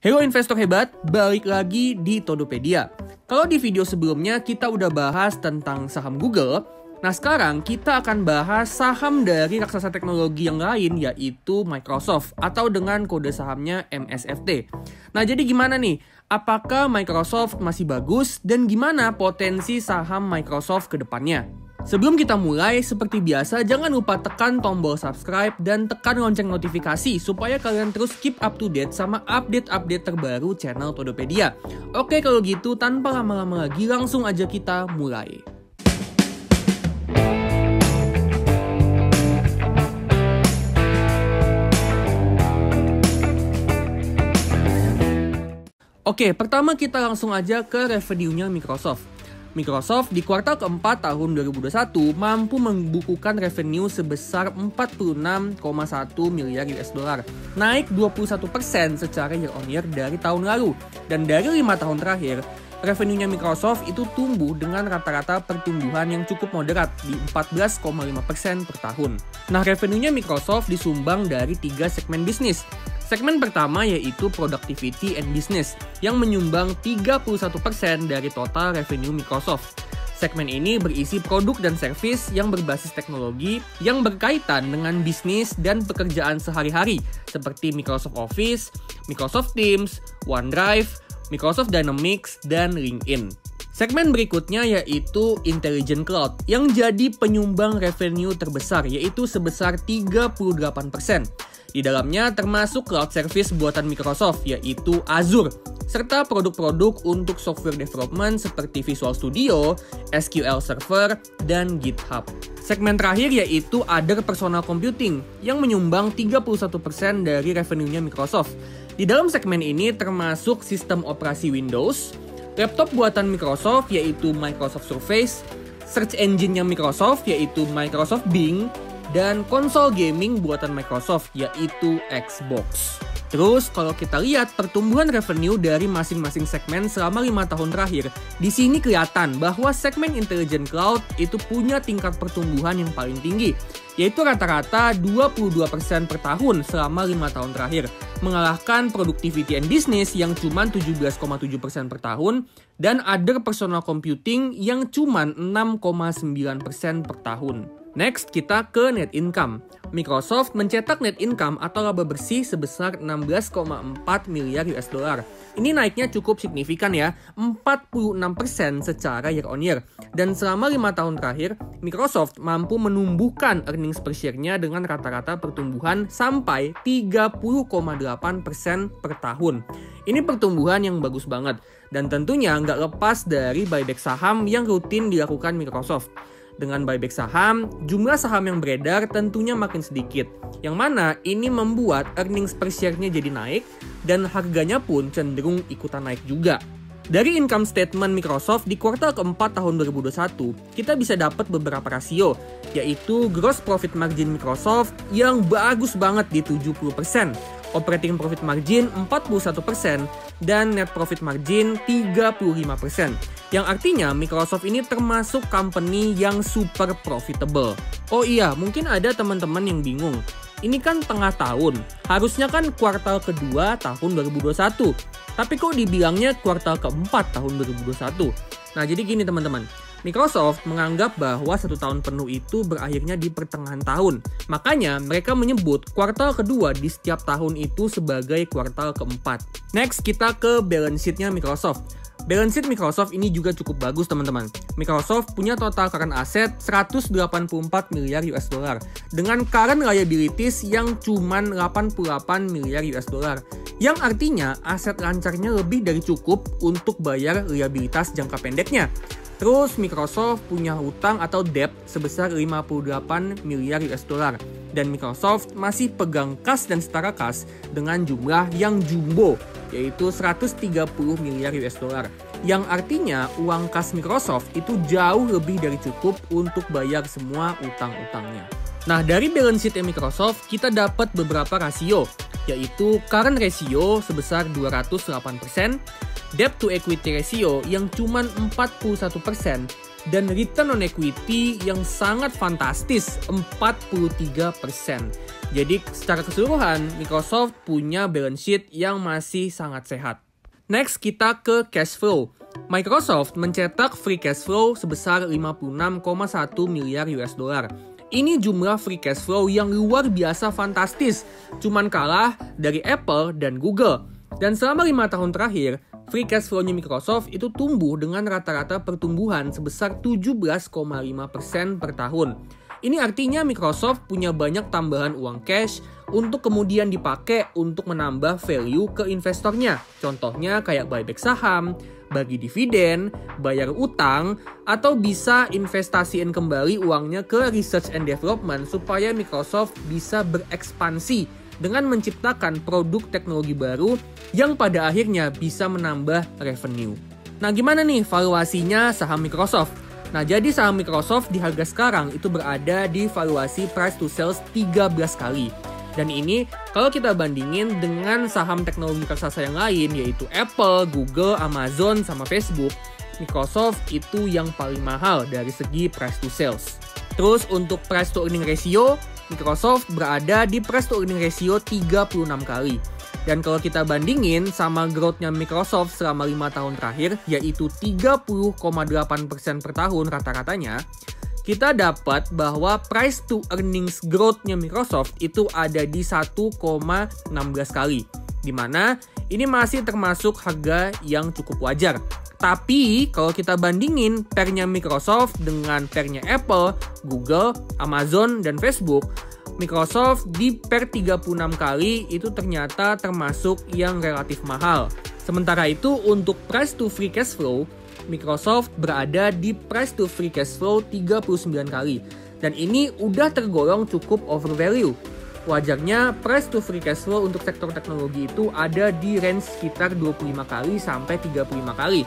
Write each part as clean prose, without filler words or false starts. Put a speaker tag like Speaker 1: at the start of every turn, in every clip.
Speaker 1: Halo investor hebat, balik lagi di Todopedia. Kalau di video sebelumnya kita udah bahas tentang saham Google, nah sekarang kita akan bahas saham dari raksasa teknologi yang lain, yaitu Microsoft atau dengan kode sahamnya MSFT. Nah jadi gimana nih? Apakah Microsoft masih bagus dan gimana potensi saham Microsoft ke depannya? Sebelum kita mulai, seperti biasa jangan lupa tekan tombol subscribe dan tekan lonceng notifikasi supaya kalian terus keep up to date sama update-update terbaru channel Todopedia. Oke kalau gitu tanpa lama-lama lagi langsung aja kita mulai. Oke, pertama kita langsung aja ke revenue-nya Microsoft. Microsoft di kuartal keempat tahun 2021 mampu membukukan revenue sebesar 46,1 miliar US dollar, naik 21% secara year on year dari tahun lalu. Dan dari 5 tahun terakhir, revenue-nya Microsoft itu tumbuh dengan rata-rata pertumbuhan yang cukup moderat di 14,5% per tahun. Nah, revenue-nya Microsoft disumbang dari 3 segmen bisnis. Segmen pertama yaitu Productivity and Business yang menyumbang 31% dari total revenue Microsoft. Segmen ini berisi produk dan servis yang berbasis teknologi yang berkaitan dengan bisnis dan pekerjaan sehari-hari seperti Microsoft Office, Microsoft Teams, OneDrive, Microsoft Dynamics, dan LinkedIn. Segmen berikutnya yaitu Intelligent Cloud yang jadi penyumbang revenue terbesar yaitu sebesar 38%. Di dalamnya termasuk cloud service buatan Microsoft yaitu Azure, serta produk-produk untuk software development seperti Visual Studio, SQL Server, dan GitHub. Segmen terakhir yaitu Other Personal Computing yang menyumbang 31% dari revenue-nya Microsoft. Di dalam segmen ini termasuk sistem operasi Windows, laptop buatan Microsoft yaitu Microsoft Surface, search engine-nya Microsoft yaitu Microsoft Bing, dan konsol gaming buatan Microsoft yaitu Xbox. Terus kalau kita lihat pertumbuhan revenue dari masing-masing segmen selama 5 tahun terakhir, di sini kelihatan bahwa segmen Intelligent Cloud itu punya tingkat pertumbuhan yang paling tinggi, yaitu rata-rata 22% per tahun selama 5 tahun terakhir, mengalahkan Productivity and Business yang cuma 17,7% per tahun dan Other Personal Computing yang cuma 6,9% per tahun. Next, kita ke net income. Microsoft mencetak net income atau laba bersih sebesar 16,4 miliar US dollar. Ini naiknya cukup signifikan ya, 46% secara year on year. Dan selama 5 tahun terakhir, Microsoft mampu menumbuhkan earnings per share-nya dengan rata-rata pertumbuhan sampai 30,8% per tahun. Ini pertumbuhan yang bagus banget. Dan tentunya nggak lepas dari buyback saham yang rutin dilakukan Microsoft. Dengan buyback saham, jumlah saham yang beredar tentunya makin sedikit. Yang mana ini membuat earnings per share-nya jadi naik dan harganya pun cenderung ikutan naik juga. Dari income statement Microsoft di kuartal keempat tahun 2021, kita bisa dapat beberapa rasio, yaitu gross profit margin Microsoft yang bagus banget di 70%, operating profit margin 41%, dan net profit margin 35%. Yang artinya Microsoft ini termasuk company yang super profitable. Oh iya, mungkin ada teman-teman yang bingung. Ini kan tengah tahun, harusnya kan kuartal kedua tahun 2021. Tapi kok dibilangnya kuartal keempat tahun 2021? Nah jadi gini teman-teman, Microsoft menganggap bahwa 1 tahun penuh itu berakhirnya di pertengahan tahun. Makanya mereka menyebut kuartal kedua di setiap tahun itu sebagai kuartal keempat. Next kita ke balance sheet-nya Microsoft. Balance sheet Microsoft ini juga cukup bagus teman-teman. Microsoft punya total current asset 184 miliar US dollar dengan current liabilities yang cuman 88 miliar US dollar. Yang artinya aset lancarnya lebih dari cukup untuk bayar liabilitas jangka pendeknya. Terus Microsoft punya hutang atau debt sebesar 58 miliar US dollar. Dan Microsoft masih pegang kas dan setara kas dengan jumlah yang jumbo, yaitu 130 miliar US dollar. Yang artinya uang kas Microsoft itu jauh lebih dari cukup untuk bayar semua utang-utangnya. Nah dari balance sheet Microsoft kita dapat beberapa rasio, yaitu current ratio sebesar 208%, debt to equity ratio yang cuma 41%, dan return on equity yang sangat fantastis 43%. Jadi secara keseluruhan, Microsoft punya balance sheet yang masih sangat sehat. Next, kita ke cash flow. Microsoft mencetak free cash flow sebesar 56,1 miliar US dollar. Ini jumlah free cash flow yang luar biasa fantastis, cuman kalah dari Apple dan Google. Dan selama 5 tahun terakhir, free cash flow-nya Microsoft itu tumbuh dengan rata-rata pertumbuhan sebesar 17,5% per tahun. Ini artinya Microsoft punya banyak tambahan uang cash untuk kemudian dipakai untuk menambah value ke investornya. Contohnya kayak buyback saham, bagi dividen, bayar utang, atau bisa investasiin kembali uangnya ke research and development supaya Microsoft bisa berekspansi dengan menciptakan produk teknologi baru yang pada akhirnya bisa menambah revenue. Nah, gimana nih valuasinya saham Microsoft? Nah, jadi saham Microsoft di harga sekarang itu berada di valuasi price to sales 13 kali. Dan ini kalau kita bandingin dengan saham teknologi raksasa yang lain, yaitu Apple, Google, Amazon, sama Facebook, Microsoft itu yang paling mahal dari segi price to sales. Terus untuk price to earning ratio, Microsoft berada di price to earning ratio 36 kali. Dan kalau kita bandingin sama growth-nya Microsoft selama 5 tahun terakhir, yaitu 30,8% per tahun rata-ratanya, kita dapat bahwa price to earnings growth-nya Microsoft itu ada di 1,16 kali. Dimana ini masih termasuk harga yang cukup wajar. Tapi kalau kita bandingin pair-nya Microsoft dengan pair-nya Apple, Google, Amazon, dan Facebook, Microsoft di per 36 kali itu ternyata termasuk yang relatif mahal. Sementara itu untuk price to free cash flow, Microsoft berada di price to free cash flow 39 kali. Dan ini udah tergolong cukup overvalue. Wajarnya price to free cash flow untuk sektor teknologi itu ada di range sekitar 25 kali sampai 35 kali.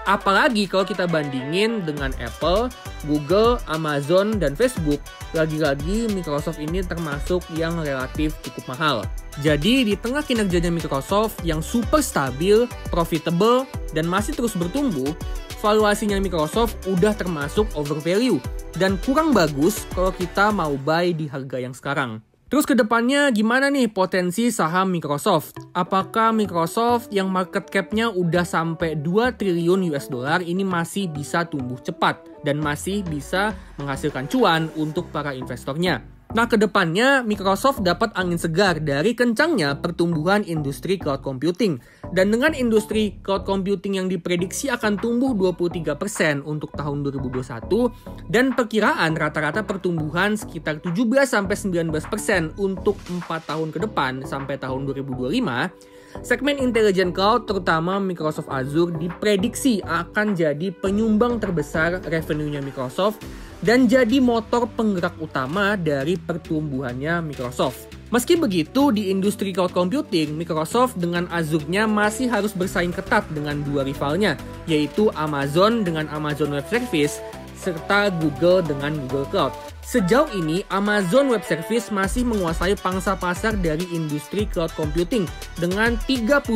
Speaker 1: Apalagi kalau kita bandingin dengan Apple, Google, Amazon, dan Facebook, lagi-lagi Microsoft ini termasuk yang relatif cukup mahal. Jadi di tengah kinerjanya Microsoft yang super stabil, profitable, dan masih terus bertumbuh, valuasinya Microsoft udah termasuk overvalue dan kurang bagus kalau kita mau buy di harga yang sekarang. Terus ke depannya gimana nih potensi saham Microsoft? Apakah Microsoft yang market cap-nya udah sampai 2 triliun US dollar ini masih bisa tumbuh cepat dan masih bisa menghasilkan cuan untuk para investornya? Nah, ke depannya Microsoft dapat angin segar dari kencangnya pertumbuhan industri cloud computing. Dan dengan industri cloud computing yang diprediksi akan tumbuh 23% untuk tahun 2021 dan perkiraan rata-rata pertumbuhan sekitar 17-19% untuk 4 tahun ke depan sampai tahun 2025, segmen Intelligent Cloud terutama Microsoft Azure diprediksi akan jadi penyumbang terbesar revenue-nya Microsoft dan jadi motor penggerak utama dari pertumbuhannya Microsoft. Meski begitu, di industri cloud computing, Microsoft dengan Azure-nya masih harus bersaing ketat dengan dua rivalnya, yaitu Amazon dengan Amazon Web Service, serta Google dengan Google Cloud. Sejauh ini, Amazon Web Service masih menguasai pangsa pasar dari industri cloud computing dengan 32%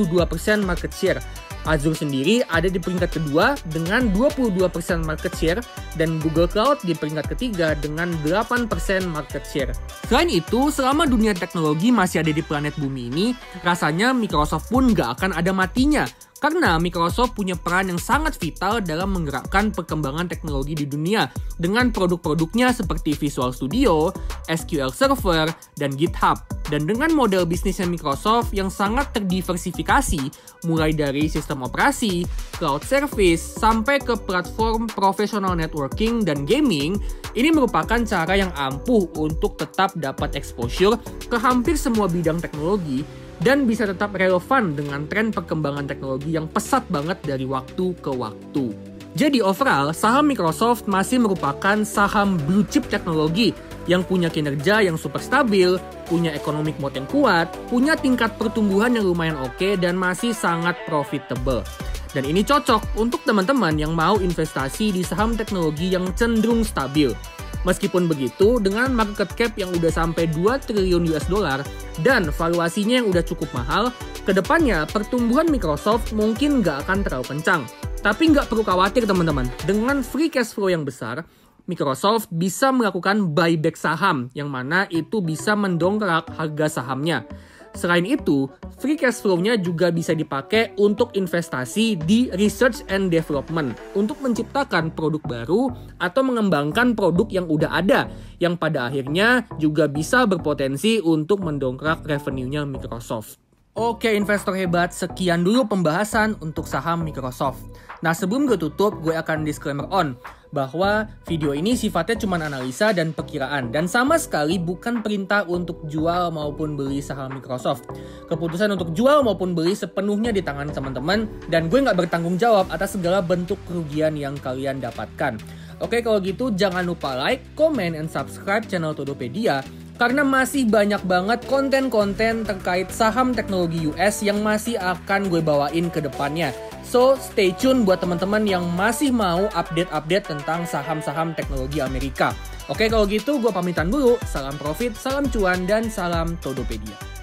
Speaker 1: market share. Azure sendiri ada di peringkat kedua dengan 22% market share dan Google Cloud di peringkat ketiga dengan 8% market share. Selain itu, selama dunia teknologi masih ada di planet bumi ini, rasanya Microsoft pun gak akan ada matinya. Karena Microsoft punya peran yang sangat vital dalam menggerakkan perkembangan teknologi di dunia dengan produk-produknya seperti Visual Studio, SQL Server, dan GitHub. Dan dengan model bisnisnya Microsoft yang sangat terdiversifikasi, mulai dari sistem operasi, cloud service, sampai ke platform professional networking dan gaming, ini merupakan cara yang ampuh untuk tetap dapat exposure ke hampir semua bidang teknologi dan bisa tetap relevan dengan tren perkembangan teknologi yang pesat banget dari waktu ke waktu. Jadi overall, saham Microsoft masih merupakan saham blue chip teknologi yang punya kinerja yang super stabil, punya economic mode yang kuat, punya tingkat pertumbuhan yang lumayan oke, dan masih sangat profitable. Dan ini cocok untuk teman-teman yang mau investasi di saham teknologi yang cenderung stabil. Meskipun begitu, dengan market cap yang udah sampai 2 triliun US dollar dan valuasinya yang udah cukup mahal, kedepannya pertumbuhan Microsoft mungkin nggak akan terlalu kencang. Tapi nggak perlu khawatir teman-teman, dengan free cash flow yang besar, Microsoft bisa melakukan buyback saham, yang mana itu bisa mendongkrak harga sahamnya. Selain itu, free cash flow-nya juga bisa dipakai untuk investasi di research and development, untuk menciptakan produk baru atau mengembangkan produk yang udah ada, yang pada akhirnya juga bisa berpotensi untuk mendongkrak revenue-nya Microsoft. Oke investor hebat, sekian dulu pembahasan untuk saham Microsoft. Nah sebelum gue tutup, gue akan disclaimer on bahwa video ini sifatnya cuma analisa dan perkiraan dan sama sekali bukan perintah untuk jual maupun beli saham Microsoft. Keputusan untuk jual maupun beli sepenuhnya di tangan teman-teman dan gue nggak bertanggung jawab atas segala bentuk kerugian yang kalian dapatkan. Oke kalau gitu jangan lupa like, comment, and subscribe channel Todopedia karena masih banyak banget konten-konten terkait saham teknologi US yang masih akan gue bawain ke depannya. So, stay tune buat teman-teman yang masih mau update-update tentang saham-saham teknologi Amerika. Oke, kalau gitu gue pamitan dulu. Salam profit, salam cuan, dan salam Todopedia.